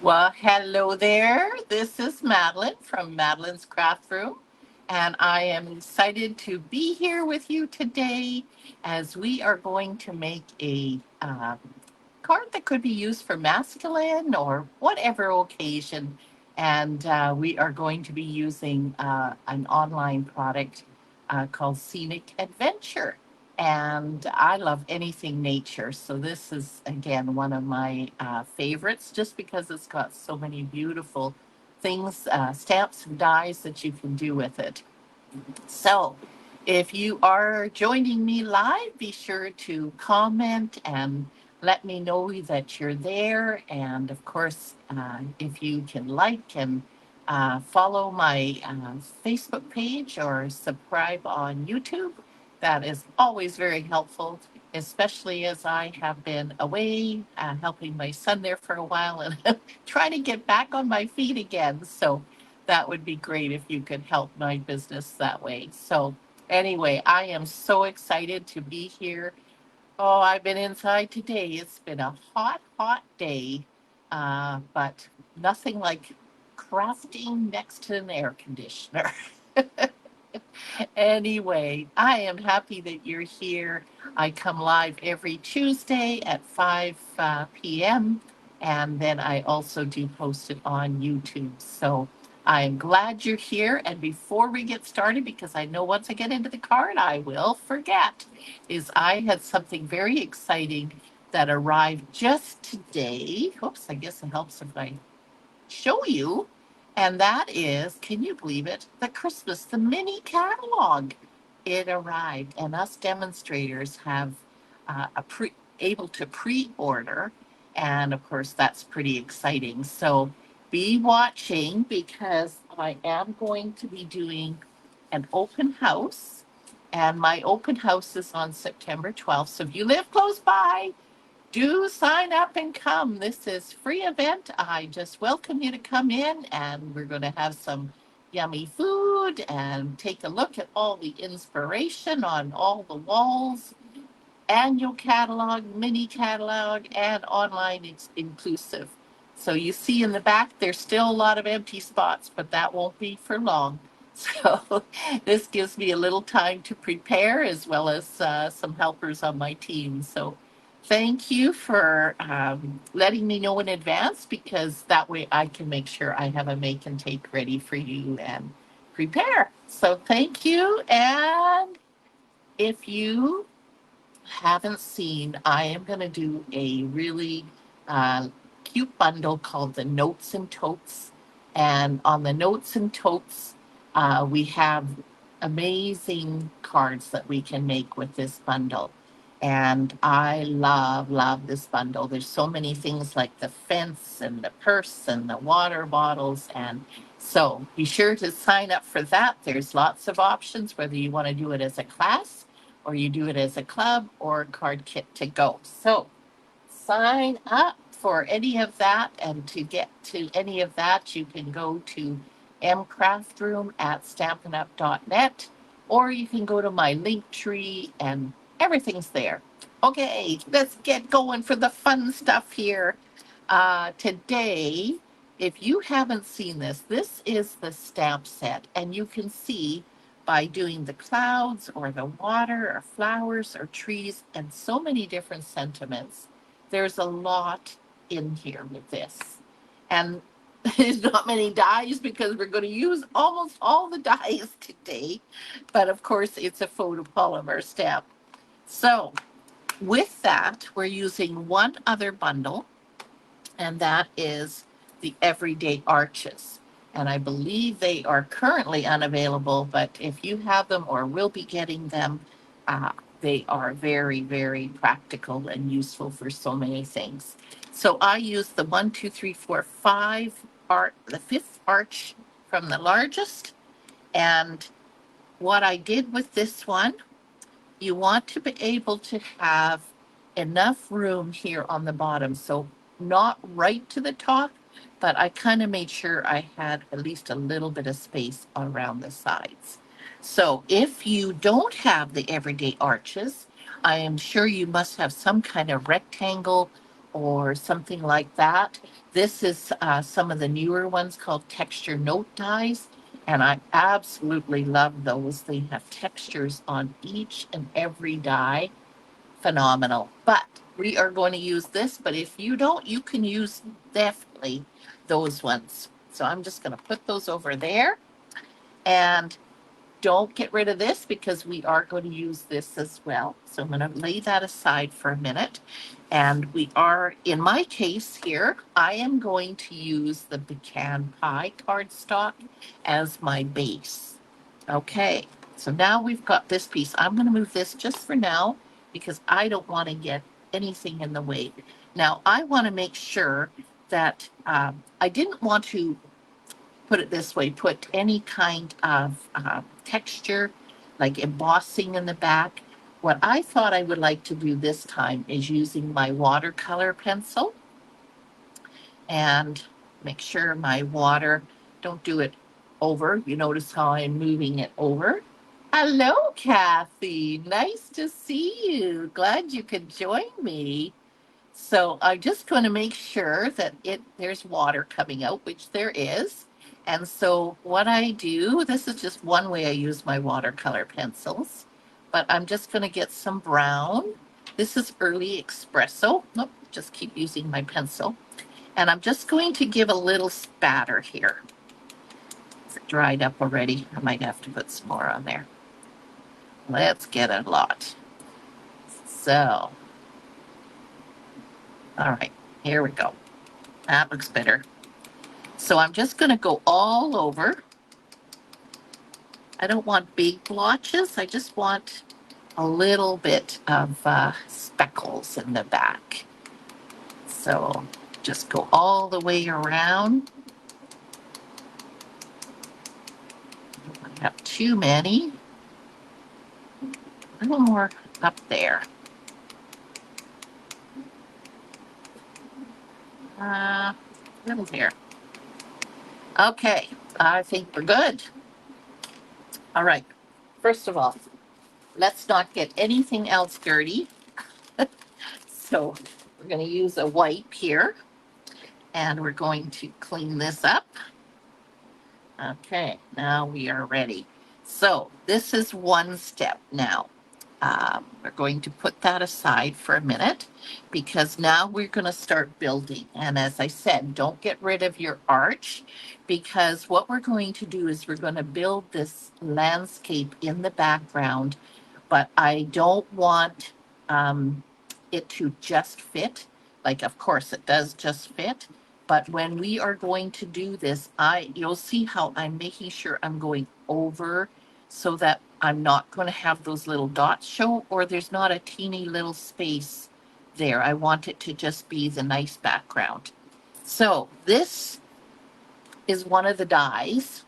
Well, hello there. This is Madeline from Madeline's Craft Room, and I am excited to be here with you today as we are going to make a card that could be used for masculine or whatever occasion. And we are going to be using an online product called Scenic Adventure. And I love anything nature. So this is, again, one of my favorites just because it's got so many beautiful things, stamps and dies that you can do with it. So, if you are joining me live, be sure to comment and let me know that you're there. And of course, if you can like and follow my Facebook page or subscribe on YouTube, that is always very helpful, especially as I have been away helping my son there for a while and trying to get back on my feet again. So, that would be great if you could help my business that way. So, anyway, I am so excited to be here. Oh, I've been inside today. It's been a hot, hot day, but nothing like crafting next to an air conditioner. Anyway, I am happy that you're here. I come live every Tuesday at 5 p.m. And then I also do post it on YouTube. So I'm glad you're here. And before we get started, because I know once I get into the card, I will forget, is I had something very exciting that arrived just today. Oops, I guess it helps if I show you. And that is, can you believe it? The mini catalog. It arrived, and us demonstrators have able to pre-order, and of course that's pretty exciting. So be watching because I am going to be doing an open house, and my open house is on September 12th. So if you live close by, do sign up and come. This is free event. I just welcome you to come in and we're going to have some yummy food and take a look at all the inspiration on all the walls, annual catalog, mini catalog, and online inclusive. So you see in the back, there's still a lot of empty spots, but that won't be for long. So this gives me a little time to prepare as well as some helpers on my team. So thank you for letting me know in advance because that way I can make sure I have a make and take ready for you and prepare. So thank you. And if you haven't seen, I am going to do a really uh, cute bundle called the Notes and Totes. And on the Notes and Totes, we have amazing cards that we can make with this bundle. And I love, love this bundle. There's so many things like the fence and the purse and the water bottles. And so be sure to sign up for that. There's lots of options, whether you want to do it as a class or you do it as a club or a card kit to go. So sign up for any of that. And to get to any of that, you can go to mcraftroom at stampinup.net, or you can go to my link tree and everything's there. Okay, let's get going for the fun stuff here. Today, if you haven't seen this, this is the stamp set, and you can see by doing the clouds or the water or flowers or trees and so many different sentiments. There's a lot in here with this. And there's not many dies because we're going to use almost all the dies today. But of course, it's a photopolymer stamp. So with that, we're using one other bundle, and that is the Everyday Arches. And I believe they are currently unavailable, but if you have them or will be getting them, they are very, very practical and useful for so many things. So I use the 1, 2, 3, 4, 5 art, the fifth arch from the largest. And what I did with this one, you want to be able to have enough room here on the bottom. So not right to the top, but I kind of made sure I had at least a little bit of space around the sides. So if you don't have the everyday arches, I am sure you must have some kind of rectangle or something like that. This is some of the newer ones called texture note dies, and I absolutely love those. They have textures on each and every die. Phenomenal. But we are going to use this, but if you don't, you can use definitely those ones. So I'm just going to put those over there, and don't get rid of this because we are going to use this as well. So I'm going to lay that aside for a minute. And we are, in my case here, I am going to use the pecan pie cardstock as my base. Okay, so now we've got this piece. I'm going to move this just for now because I don't want to get anything in the way. Now, I want to make sure that I didn't want to put it this way, put any kind of texture, like embossing in the back. What I thought I would like to do this time is using my watercolor pencil and make sure my water, don't do it over. You notice how I'm moving it over. Hello, Kathy. Nice to see you. Glad you could join me. So I'm just going to make sure that there's water coming out, which there is. And so what I do, this is just one way I use my watercolor pencils, but I'm just going to get some brown. This is early espresso. Nope, just keep using my pencil. And I'm just going to give a little spatter here. Is it dried up already? I might have to put some more on there. Let's get a lot. So, all right, here we go. That looks better. So I'm just going to go all over. I don't want big blotches. I just want a little bit of speckles in the back. So just go all the way around. Don't want to have too many. A little more up there. A little here. Okay, I think we're good. All right. First of all, let's not get anything else dirty. So we're going to use a wipe here, and we're going to clean this up. Okay, now we are ready. So this is one step now. We're going to put that aside for a minute because now we're going to start building. And as I said, don't get rid of your arch because what we're going to do is we're going to build this landscape in the background, but I don't want it to just fit. Like, of course, it does just fit. But when we are going to do this, you'll see how I'm making sure I'm going over so that I'm not going to have those little dots show or there's not a teeny little space there. I want it to just be the nice background. So this is one of the dies,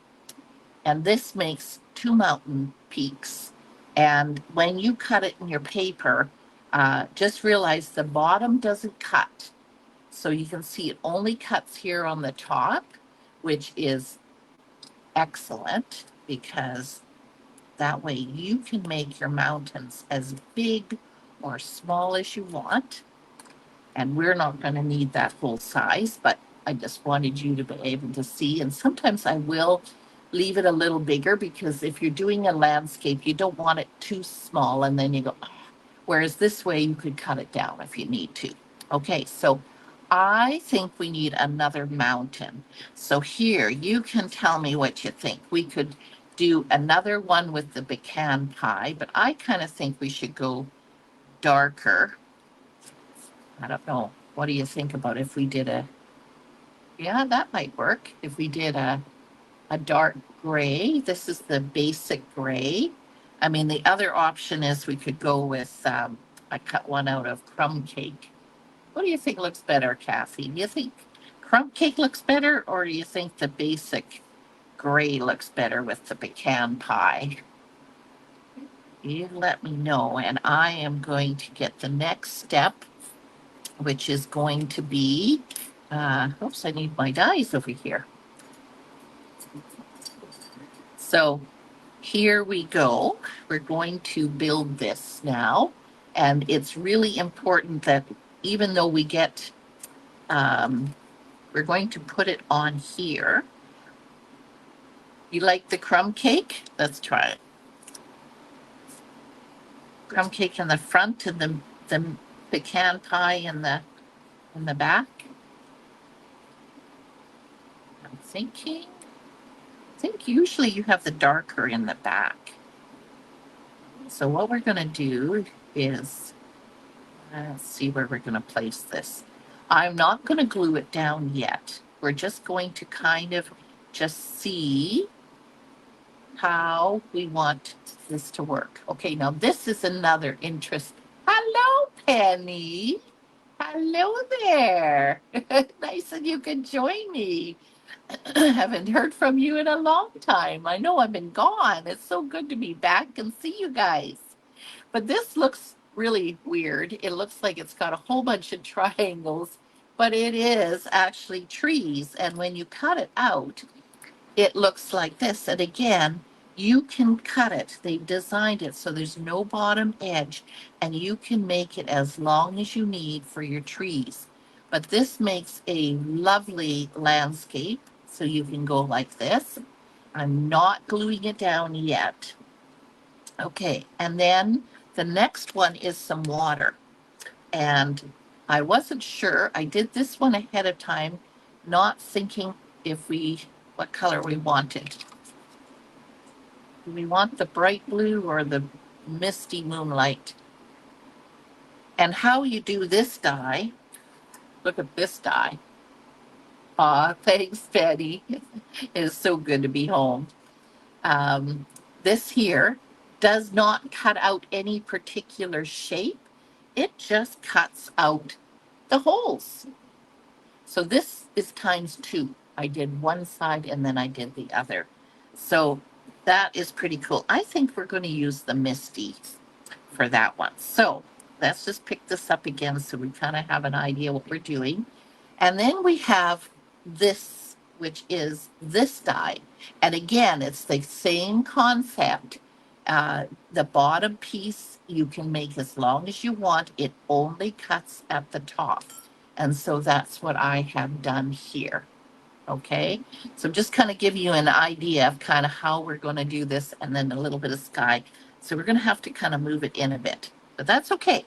and this makes two mountain peaks. And when you cut it in your paper, just realize the bottom doesn't cut. So you can see it only cuts here on the top, which is excellent because that way you can make your mountains as big or small as you want. And we're not going to need that full size, but I just wanted you to be able to see. And sometimes I will leave it a little bigger because if you're doing a landscape, you don't want it too small and then you go, "Ah." Whereas this way you could cut it down if you need to. Okay, so I think we need another mountain. So here, you can tell me what you think. We could do another one with the pecan pie, but I kind of think we should go darker. I don't know. What do you think about if we did yeah, that might work. If we did a dark gray, this is the basic gray. I mean, the other option is we could go with, I cut one out of crumb cake. What do you think looks better, Kathy? Do you think crumb cake looks better, or do you think the basic gray looks better with the pecan pie? You let me know, and I am going to get the next step, which is going to be, oops, I need my dies over here. So here we go. We're going to build this now. And it's really important that even though we get we're going to put it on here. You like the crumb cake? Let's try it. Crumb cake in the front and the pecan pie in the back. I'm thinking. I think usually you have the darker in the back. So what we're going to do is, let's see where we're going to place this. I'm not going to glue it down yet. We're just going to kind of just see how we want this to work. Okay, now this is another interest. Hello, Penny. Hello there. Nice that you could join me. Haven't heard from you in a long time. I know I've been gone. It's so good to be back and see you guys. But this looks really weird. It looks like it's got a whole bunch of triangles, but it is actually trees. And when you cut it out, it looks like this. And again, you can cut it. They've designed it so there's no bottom edge, and you can make it as long as you need for your trees. But this makes a lovely landscape. So you can go like this. I'm not gluing it down yet. Okay, and then the next one is some water. And I wasn't sure. I did this one ahead of time, not thinking what color we wanted. Do we want the bright blue or the misty moonlight? And how you do this dye, look at this dye. Aw, thanks, Betty. It is so good to be home. This here does not cut out any particular shape. It just cuts out the holes. So this is ×2. I did one side and then I did the other. So that is pretty cool. I think we're going to use the Misty for that one. So let's just pick this up again so we kind of have an idea what we're doing. And then we have this, which is this die. And again, it's the same concept. The bottom piece you can make as long as you want. It only cuts at the top. And so that's what I have done here. Okay, so just kind of give you an idea of kind of how we're going to do this, and then a little bit of sky. So we're going to have to kind of move it in a bit, but that's okay.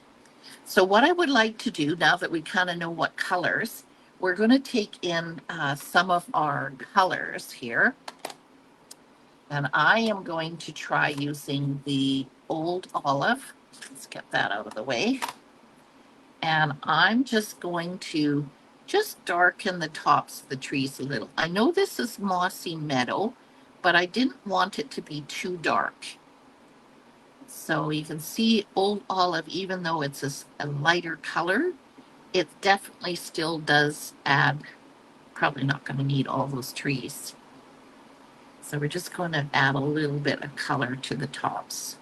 So what I would like to do now that we kind of know what colors, we're going to take in some of our colors here. And I am going to try using the Old Olive. Let's get that out of the way. And I'm just going to just darken the tops of the trees a little. I know this is mossy meadow, but I didn't want it to be too dark. So you can see Old Olive, even though it's a lighter color, it definitely still does add, probably not going to need all those trees. So we're just going to add a little bit of color to the tops.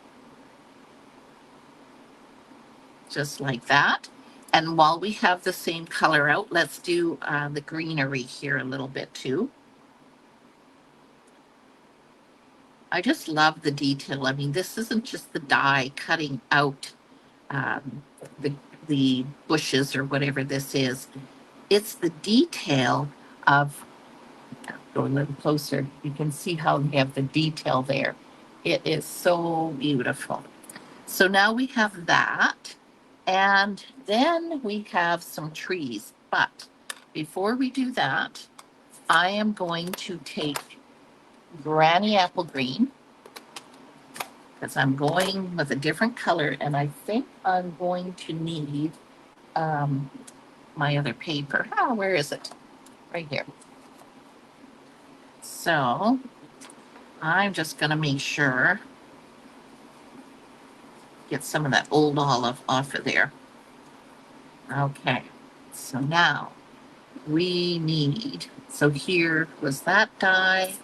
Just like that. And while we have the same color out, let's do the greenery here a little bit too. I just love the detail. I mean, this isn't just the dye cutting out um, the bushes or whatever this is. It's the detail of, go a little closer, you can see how we have the detail there. It is so beautiful. So now we have that. And then we have some trees. But before we do that, I am going to take Granny Apple Green because I'm going with a different color. And I think I'm going to need my other paper. Oh, where is it? Right here. So I'm just going to make sure, get some of that Old Olive off of there. Okay, so now we need, so here was that die.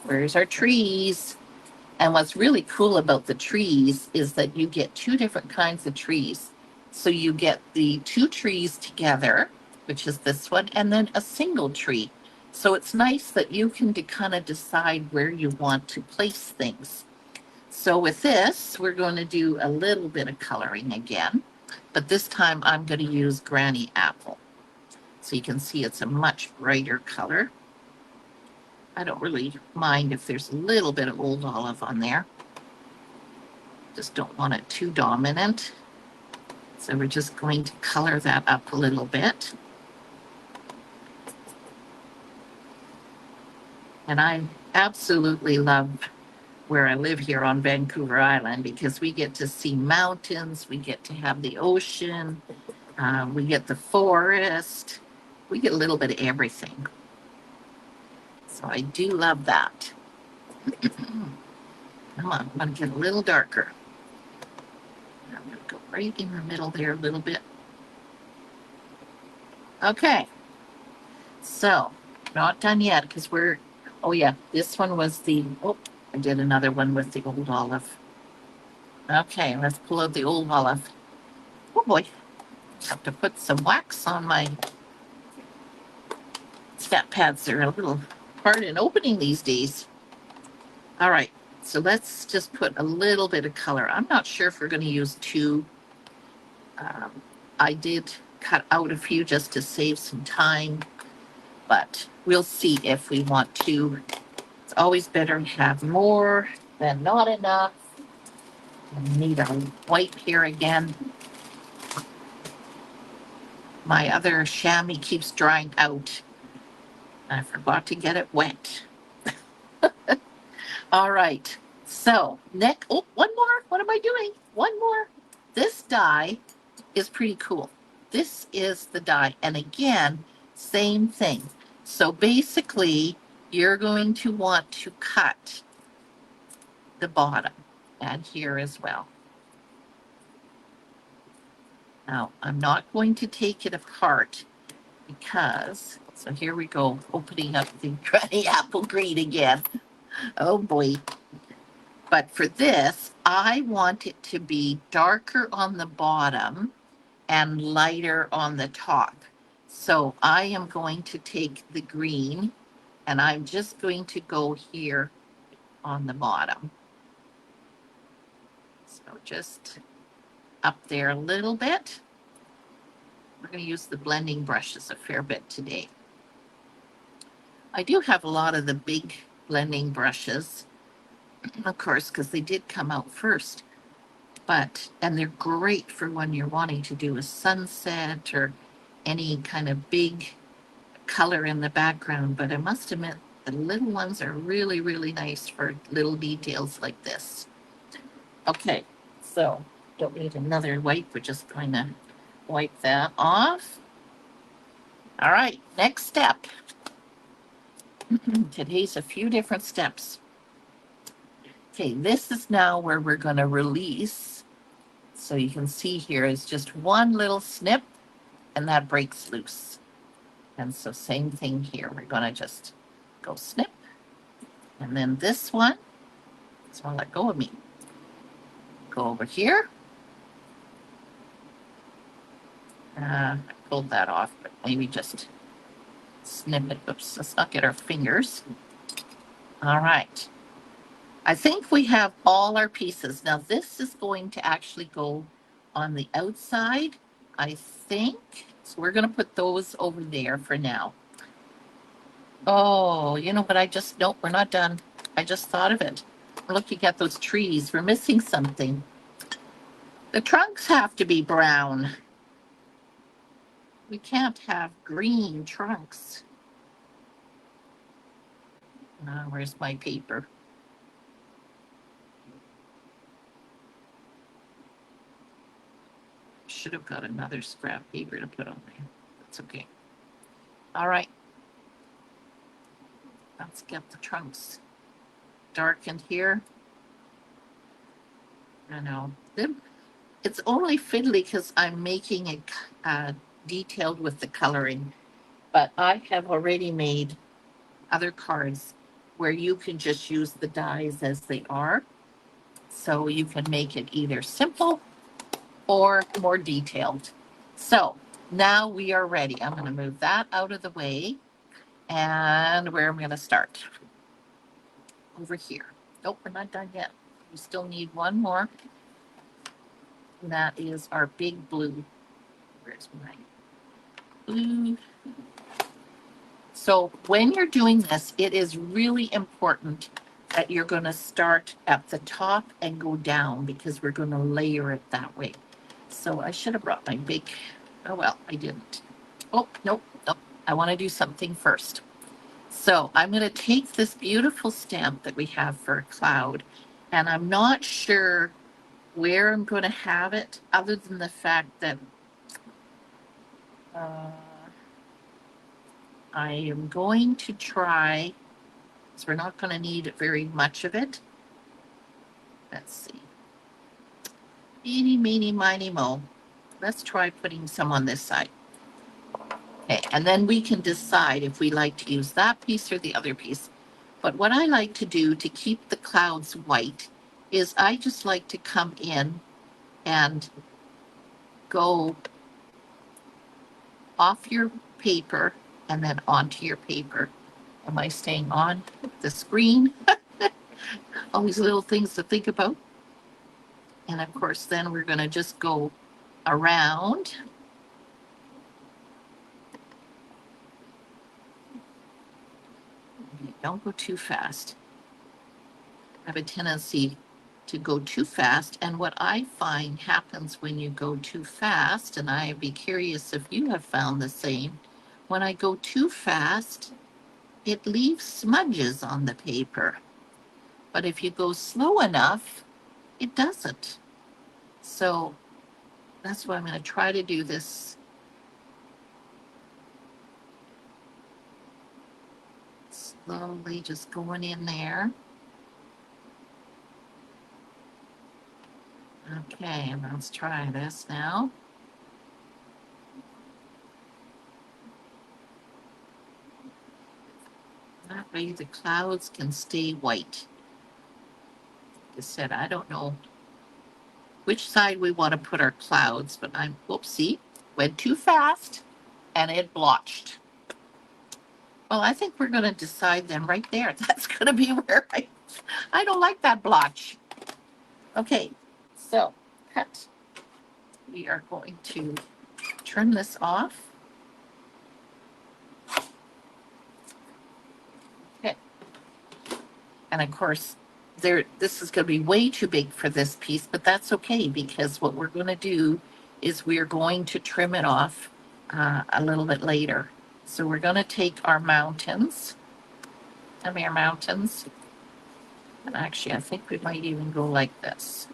Where's our trees? And what's really cool about the trees is that you get two different kinds of trees. So you get the two trees together, which is this one, and then a single tree. So it's nice that you can kind of decide where you want to place things. So with this, we're going to do a little bit of coloring again, but this time I'm going to use Granny Apple. So you can see it's a much brighter color. I don't really mind if there's a little bit of old olive on there. Just don't want it too dominant. So we're just going to color that up a little bit. And I absolutely love where I live here on Vancouver Island because we get to see mountains, we get to have the ocean, we get the forest, we get a little bit of everything. So I do love that. Come on, I'm going to get a little darker. I'm going to go right in the middle there a little bit. Okay, so not done yet because we're, oh yeah, this one was the, oh, I did another one with the old olive. Okay, let's pull out the old olive. Oh boy, have to put some wax on my step pads. They're a little hard in opening these days. All right, so let's just put a little bit of color. I'm not sure if we're going to use two. I did cut out a few just to save some time, but we'll see if we want to. It's always better to have more than not enough. I need a white here again. My other chamois keeps drying out. I forgot to get it wet. All right. So next, oh, one more. What am I doing? One more. This die is pretty cool. This is the die. And again, same thing. So basically, you're going to want to cut the bottom and here as well. Now, I'm not going to take it apart because, so here we go, opening up the granny apple green again. Oh boy. But for this, I want it to be darker on the bottom and lighter on the top. So I am going to take the green and I'm just going to go here on the bottom. So just up there a little bit. We're going to use the blending brushes a fair bit today. I do have a lot of the big blending brushes, of course, because they did come out first. And they're great for when you're wanting to do a sunset or any kind of big color in the background. But I must admit, the little ones are really, really nice for little details like this. Okay, so don't need another wipe. We're just going to wipe that off. All right, next step. Today's a few different steps. Okay, this is now where we're going to release. So you can see here is just one little snip and that breaks loose. And so same thing here. We're going to just go snip. And then this one let go of me. Go over here. I pulled that off, but maybe just snip it. Oops, let's not get our fingers. All right. I think we have all our pieces. Now this is going to actually go on the outside, I think. So we're going to put those over there for now. Oh, you know what? Nope, we're not done. I just thought of it. We're looking at those trees. We're missing something. The trunks have to be brown. We can't have green trunks. Where's my paper? Should have got another scrap paper to put on there. That's okay. All right. Let's get the trunks darkened here. I know. It's only fiddly because I'm making it detailed with the coloring. But I have already made other cards where you can just use the dies as they are. So you can make it either simple or more detailed. So now we are ready. I'm going to move that out of the way. And where I'm going to start? Over here. Nope, we're not done yet. We still need one more. And that is our big blue. Where's my? blue. So when you're doing this, it is really important that you're going to start at the top and go down because we're going to layer it that way. So I should have brought my big, oh well, I didn't. Oh, nope, nope. I want to do something first. So I'm going to take this beautiful stamp that we have for a cloud, and I'm not sure where I'm going to have it other than the fact that I am going to try, so we're not going to need very much of it. Let's see. Eeny, meeny, miny, mo. Let's try putting some on this side. Okay, and then we can decide if we like to use that piece or the other piece. But what I like to do to keep the clouds white is I just like to come in and go off your paper and then onto your paper. Am I staying on the screen? All these little things to think about. And of course, then we're going to just go around. Don't go too fast. I have a tendency to go too fast. And what I find happens when you go too fast, and I'd be curious if you have found the same, when I go too fast, it leaves smudges on the paper. But if you go slow enough, it doesn't. So that's why I'm going to try to do this slowly, just going in there. Okay, let's try this now. That way the clouds can stay white. Like I said, I don't know which side we want to put our clouds, but I'm, whoopsie, went too fast and it blotched. Well, I think we're going to decide then right there. That's going to be where I don't like that blotch. Okay, so cut. We are going to turn this off. Okay. And of course, this is going to be way too big for this piece, but that's okay because what we're going to do is we're going to trim it off a little bit later. So we're going to take our mountains, our mountains, and actually I think we might even go like this.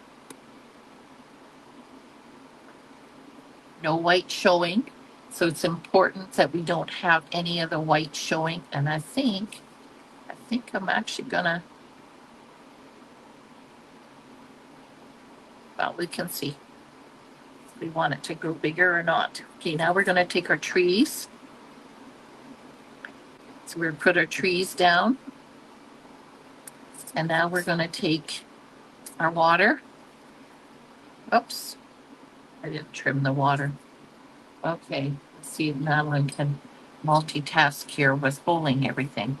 No white showing, so it's important that we don't have any of the white showing. And I think I'm actually gonna, well, we can see if we want it to go bigger or not. Okay, now we're gonna take our trees. So we're gonna put our trees down. And now we're gonna take our water. Oops, I didn't trim the water. Okay, let's see if Madeline can multitask here with holding everything.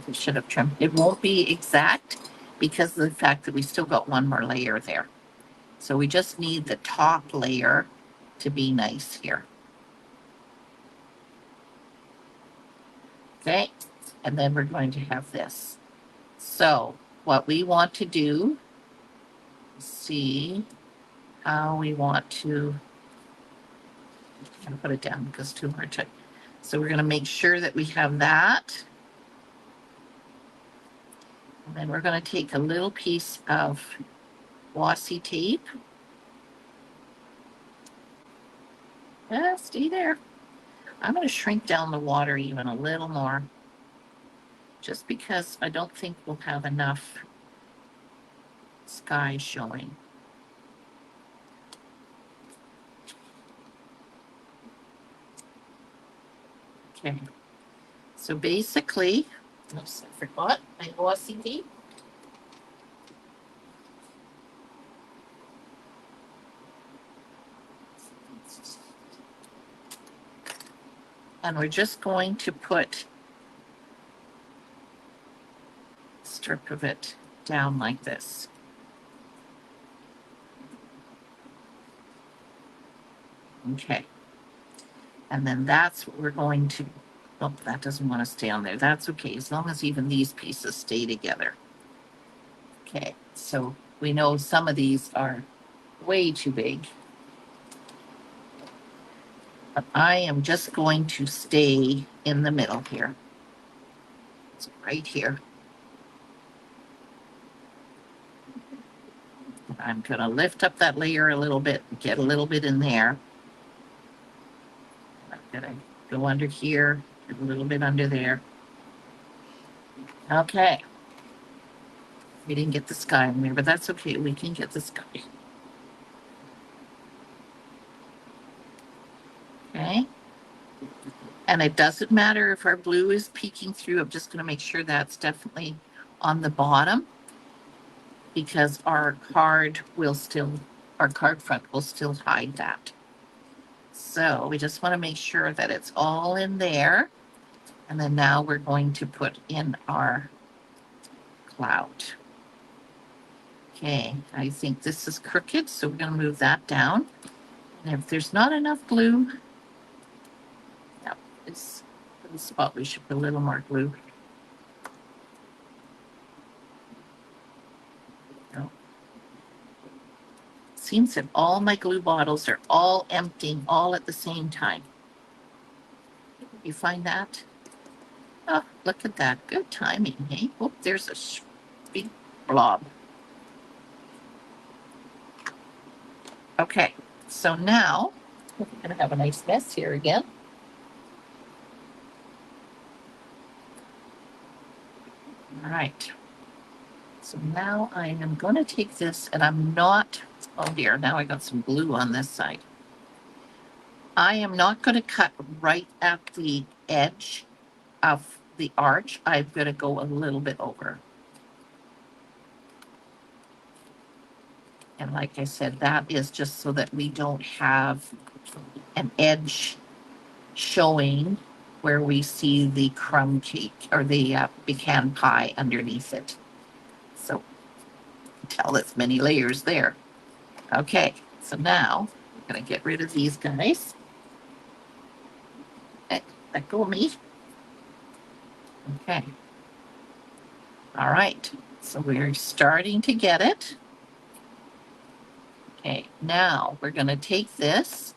We should have trimmed. It won't be exact because of the fact that we still got one more layer there. So we just need the top layer to be nice here. Okay, and then we're going to have this. So what we want to do, see how we want to, I'm gonna put it down because it's too hard to. So we're gonna make sure that we have that. And then we're gonna take a little piece of washi tape. Stay there. I'm gonna shrink down the water even a little more, just because I don't think we'll have enough sky showing. Okay, so basically, oops, I forgot my washi tape. And we're just going to put a strip of it down like this. Okay. And then that's what we're going to, oh, that doesn't want to stay on there. That's okay, as long as even these pieces stay together. Okay, so we know some of these are way too big. But I am just going to stay in the middle here. So right here. I'm going to lift up that layer a little bit, get a little bit in there. I'm going to go under here, get a little bit under there. Okay. We didn't get the sky in there, but that's okay. We can get the sky. Okay. And it doesn't matter if our blue is peeking through. I'm just going to make sure that's definitely on the bottom because our card front will still hide that. So we just want to make sure that it's all in there. And then now we're going to put in our cloud. Okay, I think this is crooked, so we're going to move that down. And if there's not enough glue, yeah, it's the spot we should put a little more glue. No. Seems that all my glue bottles are all emptying all at the same time. You find that? Oh, look at that. Good timing, hey? Oh, there's a big blob. Okay, so now we're going to have a nice mess here again. All right. So now I am going to take this and I'm not, oh dear, now I got some glue on this side. I am not going to cut right at the edge of the arch. I'm going to go a little bit over. And like I said, that is just so that we don't have an edge showing where we see the crumb cake or the pecan pie underneath it. So tell as many layers there. Okay, so now I'm going to get rid of these guys. Let go of me. Okay. All right. So we're starting to get it. Okay, now we're going to take this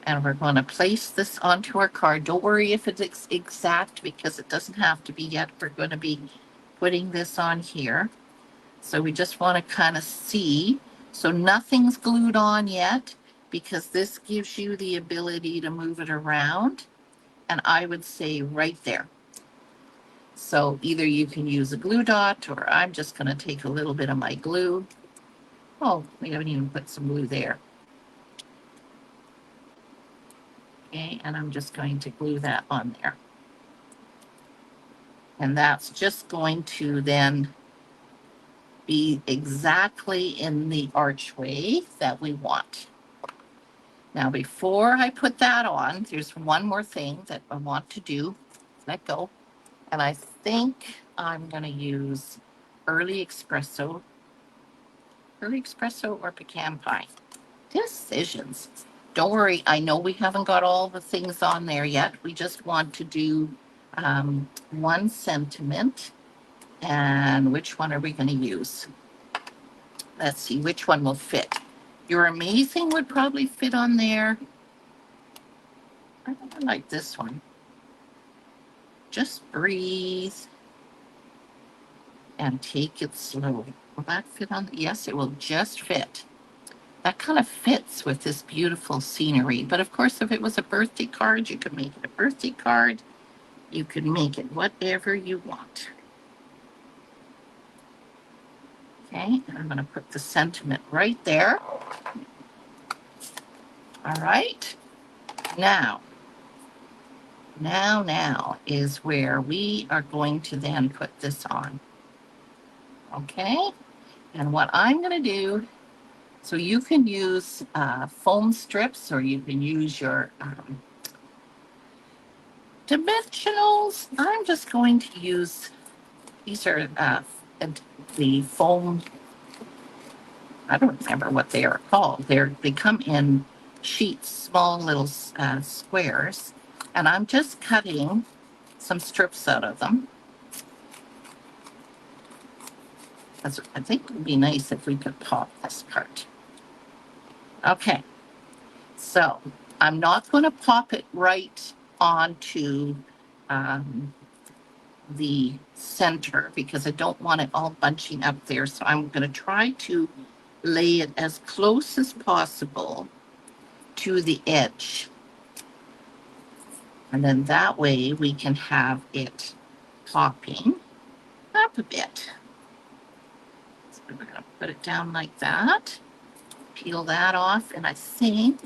and we're going to place this onto our card. Don't worry if it's exact because it doesn't have to be yet. We're going to be putting this on here. So we just want to kind of see. So nothing's glued on yet because this gives you the ability to move it around. And I would say right there. So either you can use a glue dot or I'm just going to take a little bit of my glue. Oh, we haven't even put some glue there. Okay, and I'm just going to glue that on there. And that's just going to then be exactly in the archway that we want. Now, before I put that on, there's one more thing that I want to do. Let go. And I think I'm going to use early espresso or pecan pie. Decisions. Don't worry, I know we haven't got all the things on there yet. We just want to do one sentiment. And which one are we going to use? Let's see, which one will fit? Your amazing would probably fit on there. I like this one. Just breathe and take it slow. Will that fit on? Yes, it will just fit. That kind of fits with this beautiful scenery. But of course, if it was a birthday card, you could make it a birthday card. You could make it whatever you want. Okay, and I'm going to put the sentiment right there. All right. Now is where we are going to then put this on. Okay, and what I'm going to do, so you can use foam strips or you can use your dimensionals. I'm just going to use, these are the foam, I don't remember what they are called. They come in sheets, small little squares, and I'm just cutting some strips out of them. I think it would be nice if we could pop this part. Okay, so I'm not going to pop it right onto um, the center because I don't want it all bunching up there. So I'm going to try to lay it as close as possible to the edge. And then that way we can have it popping up a bit. So we're going to put it down like that, peel that off, and I think,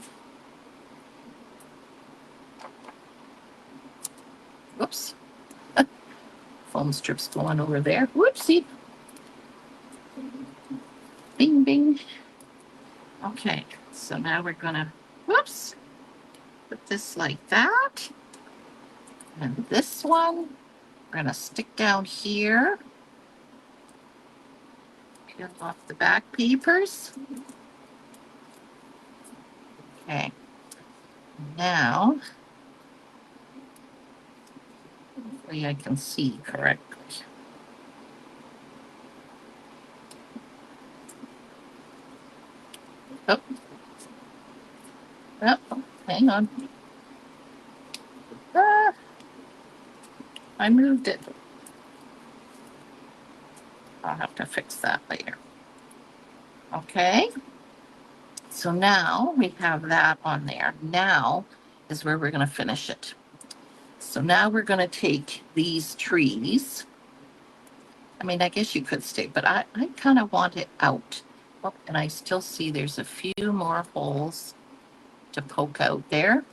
whoops, foam strips going over there. Whoopsie. Bing, bing. Okay, so now we're going to, whoops, put this like that. And this one, we're going to stick down here. Peel off the back papers. Okay. Now, hopefully I can see correctly. Oh, oh, hang on. Ah, I moved it. I'll have to fix that later. Okay. So now we have that on there. Now is where we're going to finish it. So now we're going to take these trees. I mean, I guess you could stay, but I kind of want it out. Oh, and I still see there's a few more holes to poke out there.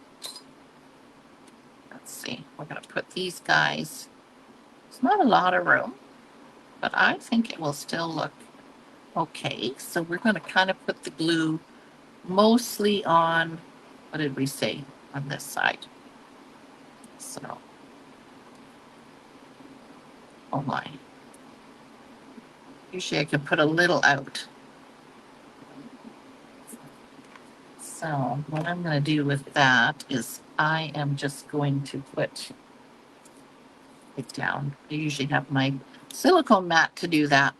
Let's see. We're going to put these guys. It's not a lot of room, but I think it will still look okay. So we're going to kind of put the glue mostly on, what did we say, on this side. So, oh my. Usually I can put a little out. So what I'm going to do with that is I am just going to put it down. I usually have my silicone mat to do that.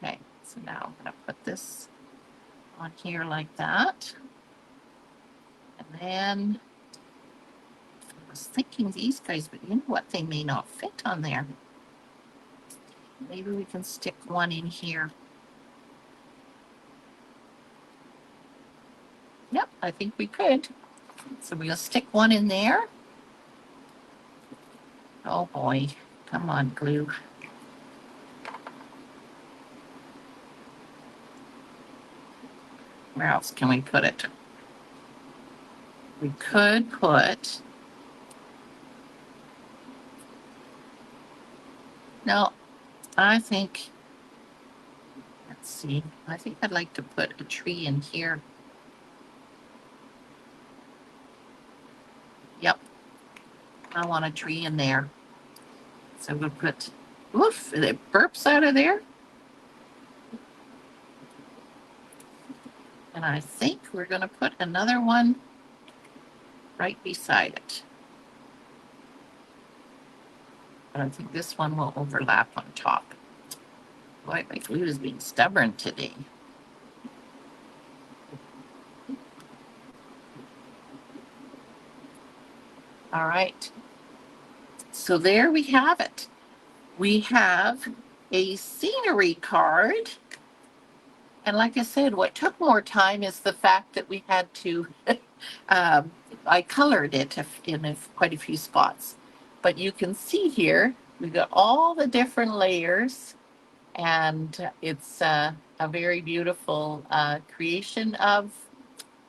Okay, so now I'm going to put this on here like that. And then I was thinking these guys, but you know what? They may not fit on there. Maybe we can stick one in here. Yep, I think we could. So we'll stick one in there. Oh boy, come on, glue. Where else can we put it? We could put, no, I think, let's see, I think I'd like to put a tree in here. Yep, I want a tree in there. So we'll put, oof, it burps out of there. And I think we're going to put another one right beside it. But I think this one will overlap on top. Boy, my glue is being stubborn today. All right. So there we have it. We have a scenery card. And like I said, what took more time is the fact that we had to, I colored it in quite a few spots. But you can see here, we've got all the different layers, and it's a very beautiful creation of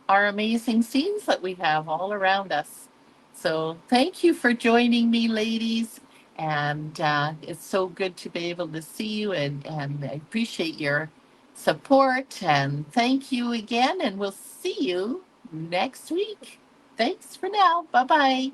our amazing scenes that we have all around us. So thank you for joining me, ladies. And it's so good to be able to see you, and I appreciate your support. And thank you again. And we'll see you next week. Thanks for now. Bye bye.